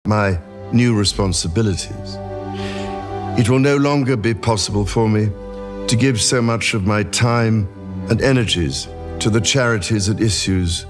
my new responsibilities. It will no longer be possible for me to give so much of my time and energies to the charities and issues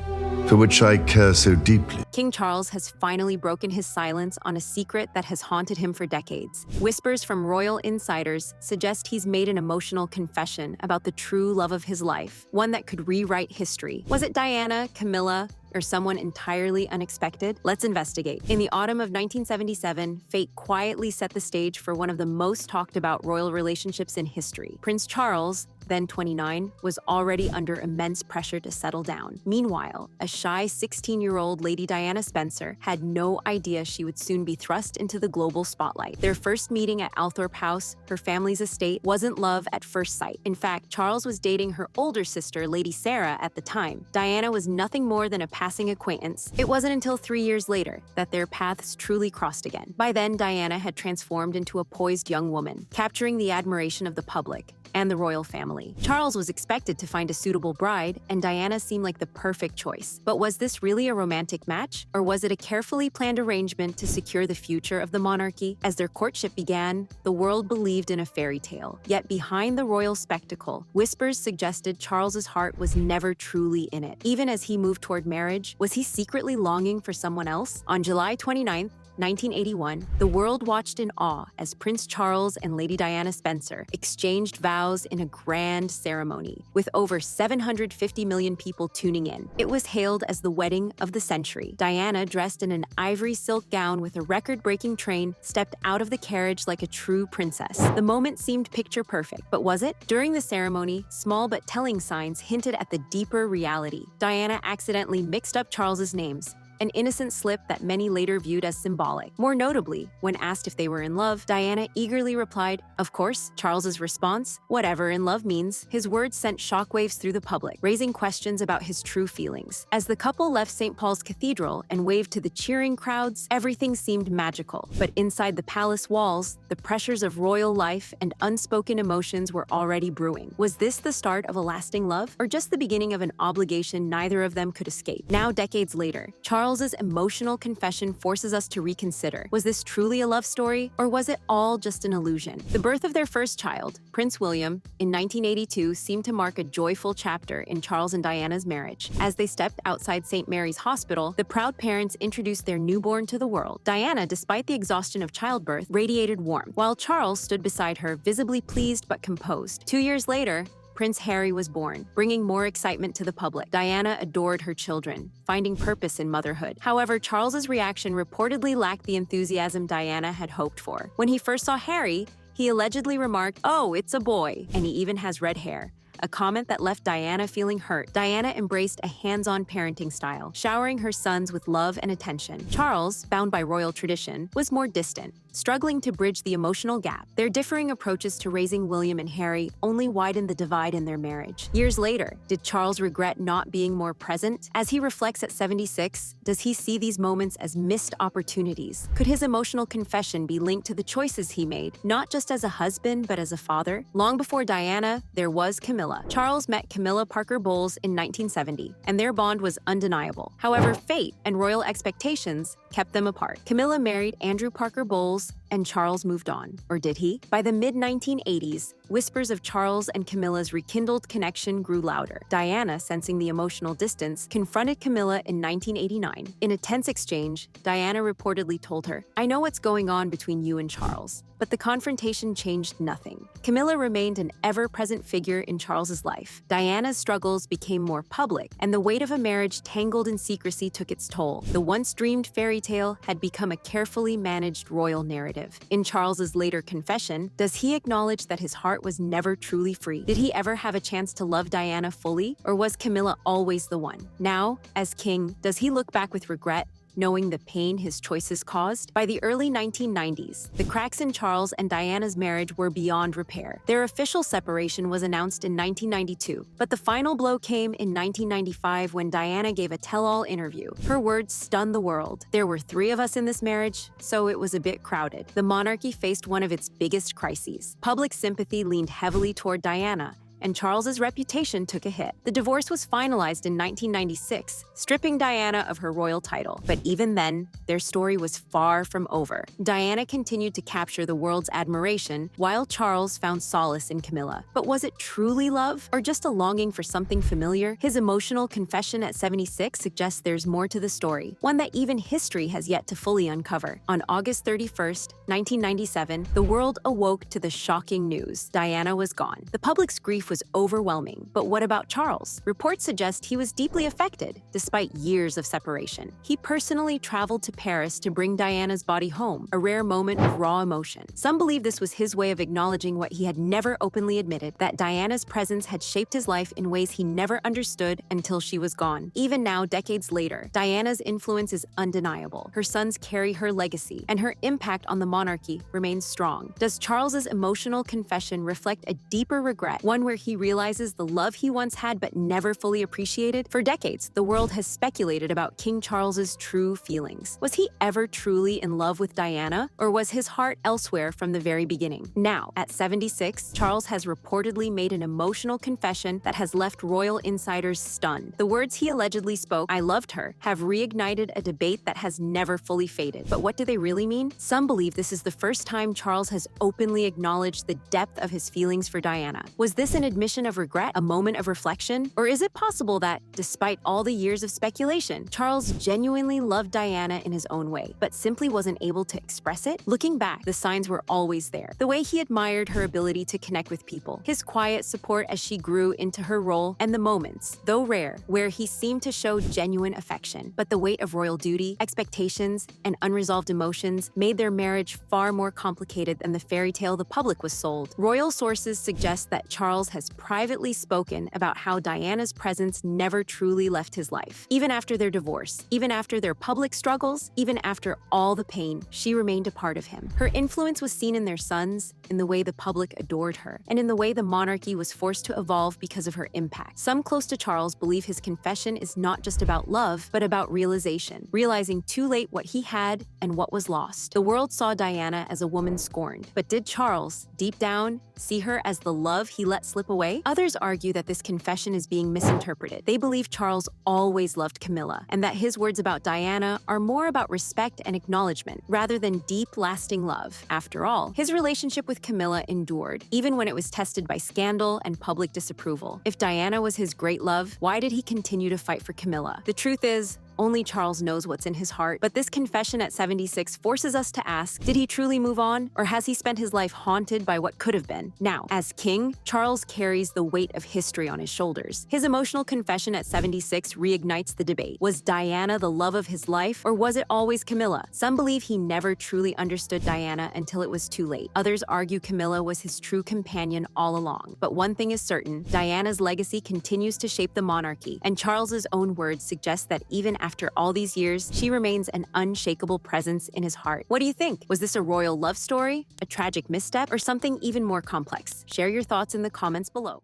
for which I care so deeply. King Charles has finally broken his silence on a secret that has haunted him for decades. Whispers from royal insiders suggest he's made an emotional confession about the true love of his life, one that could rewrite history. Was it Diana, Camilla, or someone entirely unexpected? Let's investigate. In the autumn of 1977, fate quietly set the stage for one of the most talked about royal relationships in history. Prince Charles, then 29, was already under immense pressure to settle down. Meanwhile, a shy 16-year-old Lady Diana Spencer had no idea she would soon be thrust into the global spotlight. Their first meeting at Althorp House, her family's estate, wasn't love at first sight. In fact, Charles was dating her older sister, Lady Sarah, at the time. Diana was nothing more than a passing acquaintance. It wasn't until 3 years later that their paths truly crossed again. By then, Diana had transformed into a poised young woman, capturing the admiration of the public and the royal family. Charles was expected to find a suitable bride, and Diana seemed like the perfect choice. But was this really a romantic match? Or was it a carefully planned arrangement to secure the future of the monarchy? As their courtship began, the world believed in a fairy tale. Yet behind the royal spectacle, whispers suggested Charles's heart was never truly in it. Even as he moved toward marriage, was he secretly longing for someone else? On July 29th, 1981, the world watched in awe as Prince Charles and Lady Diana Spencer exchanged vows in a grand ceremony, with over 750 million people tuning in. It was hailed as the wedding of the century. Diana, dressed in an ivory silk gown with a record-breaking train, stepped out of the carriage like a true princess. The moment seemed picture perfect, but was it? During the ceremony, small but telling signs hinted at the deeper reality. Diana accidentally mixed up Charles's names, an innocent slip that many later viewed as symbolic. More notably, when asked if they were in love, Diana eagerly replied, "Of course." Charles's response, "Whatever in love means." His words sent shockwaves through the public, raising questions about his true feelings. As the couple left St. Paul's Cathedral and waved to the cheering crowds, everything seemed magical. But inside the palace walls, the pressures of royal life and unspoken emotions were already brewing. Was this the start of a lasting love, or just the beginning of an obligation neither of them could escape? Now, decades later, Charles's emotional confession forces us to reconsider. Was this truly a love story, or was it all just an illusion? The birth of their first child, Prince William, in 1982 seemed to mark a joyful chapter in Charles and Diana's marriage. As they stepped outside St. Mary's Hospital, the proud parents introduced their newborn to the world. Diana, despite the exhaustion of childbirth, radiated warmth, while Charles stood beside her, visibly pleased but composed. 2 years later, Prince Harry was born, bringing more excitement to the public. Diana adored her children, finding purpose in motherhood. However, Charles's reaction reportedly lacked the enthusiasm Diana had hoped for. When he first saw Harry, he allegedly remarked, "Oh, it's a boy," and he even has red hair, a comment that left Diana feeling hurt. Diana embraced a hands-on parenting style, showering her sons with love and attention. Charles, bound by royal tradition, was more distant, struggling to bridge the emotional gap. Their differing approaches to raising William and Harry only widened the divide in their marriage. Years later, did Charles regret not being more present? As he reflects at 76, does he see these moments as missed opportunities? Could his emotional confession be linked to the choices he made, not just as a husband, but as a father? Long before Diana, there was Camilla. Charles met Camilla Parker Bowles in 1970, and their bond was undeniable. However, fate and royal expectations kept them apart. Camilla married Andrew Parker Bowles, and Charles moved on. Or did he? By the mid-1980s, whispers of Charles and Camilla's rekindled connection grew louder. Diana, sensing the emotional distance, confronted Camilla in 1989. In a tense exchange, Diana reportedly told her, "I know what's going on between you and Charles." But the confrontation changed nothing. Camilla remained an ever-present figure in Charles's life. Diana's struggles became more public, and the weight of a marriage tangled in secrecy took its toll. The once-dreamed fairy tale had become a carefully managed royal narrative. In Charles's later confession, does he acknowledge that his heart was never truly free? Did he ever have a chance to love Diana fully, or was Camilla always the one? Now, as king, does he look back with regret, knowing the pain his choices caused? By the early 1990s, the cracks in Charles and Diana's marriage were beyond repair. Their official separation was announced in 1992, but the final blow came in 1995 when Diana gave a tell-all interview. Her words stunned the world. "There were 3 of us in this marriage, so it was a bit crowded." The monarchy faced one of its biggest crises. Public sympathy leaned heavily toward Diana, and Charles's reputation took a hit. The divorce was finalized in 1996, stripping Diana of her royal title. But even then, their story was far from over. Diana continued to capture the world's admiration, while Charles found solace in Camilla. But was it truly love, or just a longing for something familiar? His emotional confession at 76 suggests there's more to the story, one that even history has yet to fully uncover. On August 31st, 1997, the world awoke to the shocking news. Diana was gone. The public's grief was overwhelming. But what about Charles? Reports suggest he was deeply affected, despite years of separation. He personally traveled to Paris to bring Diana's body home, a rare moment of raw emotion. Some believe this was his way of acknowledging what he had never openly admitted, that Diana's presence had shaped his life in ways he never understood until she was gone. Even now, decades later, Diana's influence is undeniable. Her sons carry her legacy, and her impact on the monarchy remains strong. Does Charles's emotional confession reflect a deeper regret, one where he realizes the love he once had but never fully appreciated? For decades, the world has speculated about King Charles's true feelings. Was he ever truly in love with Diana, or was his heart elsewhere from the very beginning? Now, at 76, Charles has reportedly made an emotional confession that has left royal insiders stunned. The words he allegedly spoke, "I loved her," have reignited a debate that has never fully faded. But what do they really mean? Some believe this is the first time Charles has openly acknowledged the depth of his feelings for Diana. Was this an admission of regret, a moment of reflection? Or is it possible that, despite all the years of speculation, Charles genuinely loved Diana in his own way, but simply wasn't able to express it? Looking back, the signs were always there. The way he admired her ability to connect with people, his quiet support as she grew into her role, and the moments, though rare, where he seemed to show genuine affection. But the weight of royal duty, expectations, and unresolved emotions made their marriage far more complicated than the fairy tale the public was sold. Royal sources suggest that Charles has privately spoken about how Diana's presence never truly left his life. Even after their divorce, even after their public struggles, even after all the pain, she remained a part of him. Her influence was seen in their sons, in the way the public adored her, and in the way the monarchy was forced to evolve because of her impact. Some close to Charles believe his confession is not just about love, but about realization, realizing too late what he had and what was lost. The world saw Diana as a woman scorned, but did Charles, deep down, see her as the love he let slip away? Others argue that this confession is being misinterpreted. They believe Charles always loved Camilla, and that his words about Diana are more about respect and acknowledgement, rather than deep, lasting love. After all, his relationship with Camilla endured, even when it was tested by scandal and public disapproval. If Diana was his great love, why did he continue to fight for Camilla? The truth is, only Charles knows what's in his heart, but this confession at 76 forces us to ask, did he truly move on, or has he spent his life haunted by what could have been? Now, as king, Charles carries the weight of history on his shoulders. His emotional confession at 76 reignites the debate. Was Diana the love of his life, or was it always Camilla? Some believe he never truly understood Diana until it was too late. Others argue Camilla was his true companion all along. But one thing is certain, Diana's legacy continues to shape the monarchy, and Charles's own words suggest that even after all these years, she remains an unshakable presence in his heart. What do you think? Was this a royal love story, a tragic misstep, or something even more complex? Share your thoughts in the comments below.